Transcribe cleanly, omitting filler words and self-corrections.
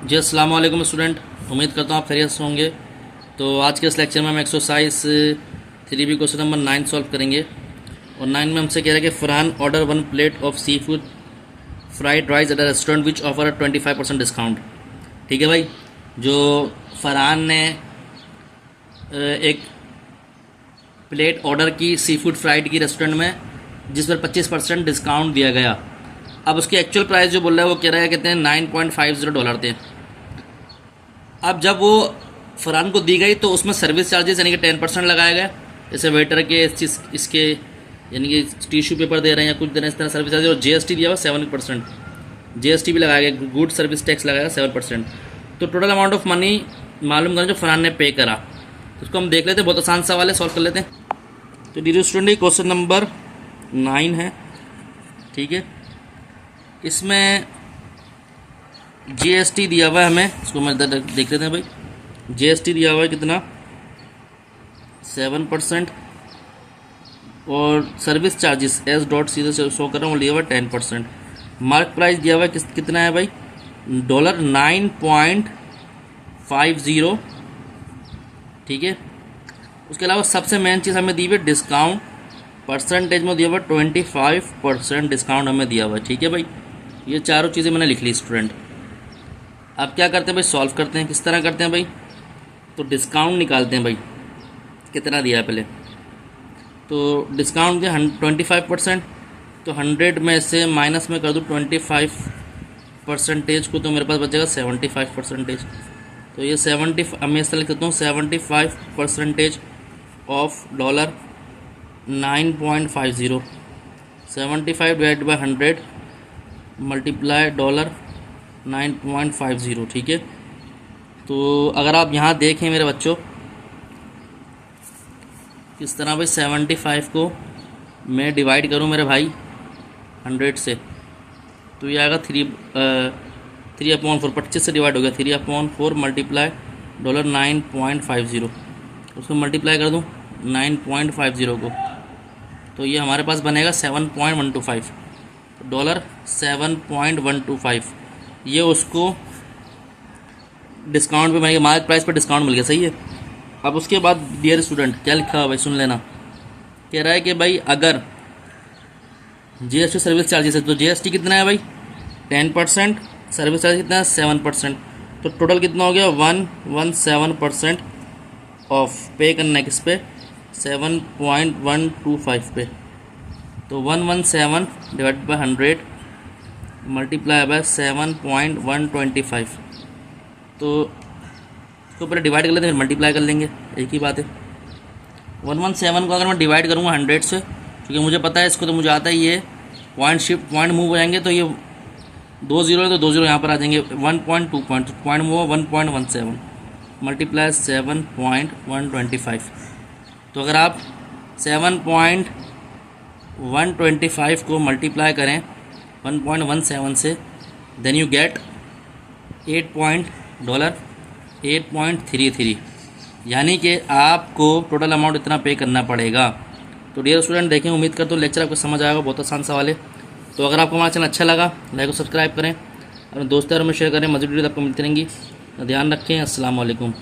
जी अस्सलाम वालेकुम स्टूडेंट, उम्मीद करता हूँ आप खैरियत से होंगे। तो आज के इस लेक्चर में हम exercise 3B question number 9 solve करेंगे। और 9 में हमसे कह रहा है कि Farhan order 1 plate of seafood fried rice at a restaurant which offer 25% discount. ठीक है भाई, जो फरहान ने एक प्लेट ऑर्डर की सी फूड फ्राइड की रेस्टोरेंट में, जिस पर 25% डिस्काउंट दिया गया। अब उसकी एक्चुअल प्राइस जो बोल रहा है वो कह रहा है कहते हैं $9.50 थे। अब जब वो फरहान को दी गई तो उसमें सर्विस चार्जेस यानी कि 10% लगाया गया। जैसे वेटर के इसके यानी कि टिश्यू पेपर दे रहे हैं या कुछ दे रहे हैं, इस तरह सर्विस चार्जेस। और जीएसटी दिया हुआ 7%, जीएसटी भी लगाया गया, गुड सर्विस टैक्स लगाया 7%। तो टोटल अमाउंट ऑफ मनी मालूम करें जो फरहान ने पे करा। तो उसको हम देख लेते हैं, बहुत आसान सवाल है, सॉल्व कर लेते हैं। तो डियर स्टूडेंट, क्वेश्चन नंबर 9 है। ठीक है, इसमें जीएसटी दिया हुआ है हमें, इसको मैं देख लेते हैं भाई। जीएसटी दिया हुआ है कितना, 7%। और सर्विस चार्जेस एस डॉट सीधे शो कर रहा हूँ, लिया हुआ 10%। मार्क प्राइस दिया हुआ है कितना है भाई, $9.50। ठीक है, उसके अलावा सबसे मेन चीज़ हमें दी हुई है डिस्काउंट। परसेंटेज में दिया हुआ 25% डिस्काउंट हमें दिया हुआ है। ठीक है भाई, ये चारों चीज़ें मैंने लिख ली स्टूडेंट। अब क्या करते हैं भाई, सॉल्व करते हैं। किस तरह करते हैं भाई, तो डिस्काउंट निकालते हैं भाई, कितना दिया है पहले। तो डिस्काउंट दिया 25%, तो 100 में से माइनस में कर दूँ 25% को, तो मेरे पास बचेगा 75%। तो ये 70, अब मैं इस तरह लिख देता हूँ 75% ऑफ $9.50। 75 divide by 100 multiply $9.50। ठीक है, तो अगर आप यहाँ देखें मेरे बच्चों, किस तरह भाई 75 को मैं डिवाइड करूँ मेरे भाई 100 से, तो ये आएगा 3/4। 25 से डिवाइड हो गया, 3/4 मल्टीप्लाई $9.50। उसको मल्टीप्लाई कर दूँ 9.50 को, तो ये हमारे पास बनेगा 7.125 $7.125। ये उसको डिस्काउंट पे मिल, मार्केट प्राइस पर डिस्काउंट मिल गया। सही है। अब उसके बाद डियर स्टूडेंट क्या लिखा है भाई, सुन लेना। कह रहा है कि भाई अगर जीएसटी सर्विस चार्जेस है तो जीएसटी कितना है भाई 10%, सर्विस चार्ज कितना है 7%। तो टोटल कितना हो गया 117% ऑफ पे करना है किस पे, 7.125 पे। तो 117 डिवाइड बाई 100 मल्टीप्लाई बाय 7.125। तो इसको पहले डिवाइड कर लेते हैं फिर मल्टीप्लाई कर लेंगे, एक ही बात है। 117 को अगर मैं डिवाइड करूँगा 100 से, क्योंकि मुझे पता है इसको, तो मुझे आता है ये पॉइंट मूव हो जाएंगे, तो ये 2 जीरो है तो 2 जीरो यहाँ पर आ जाएंगे। 1.2 पॉइंट मूव 1.17 मल्टीप्लाई 7.125। तो अगर आप 7.125 को मल्टीप्लाई करें 1.17 से, देन यू गेट $8.33। यानी कि आपको टोटल अमाउंट इतना पे करना पड़ेगा। तो डियर स्टूडेंट देखें, उम्मीद करता हूँ लेक्चर आपको समझ आएगा, बहुत आसान सवाल है। तो अगर आपको हमारा चैनल अच्छा लगा, लाइक और सब्सक्राइब करें, और दोस्तों में शेयर करें। मज़ीद वीडियो आपको मिलती रहेंगी। ध्यान रखें। अस्सलाम वालेकुम।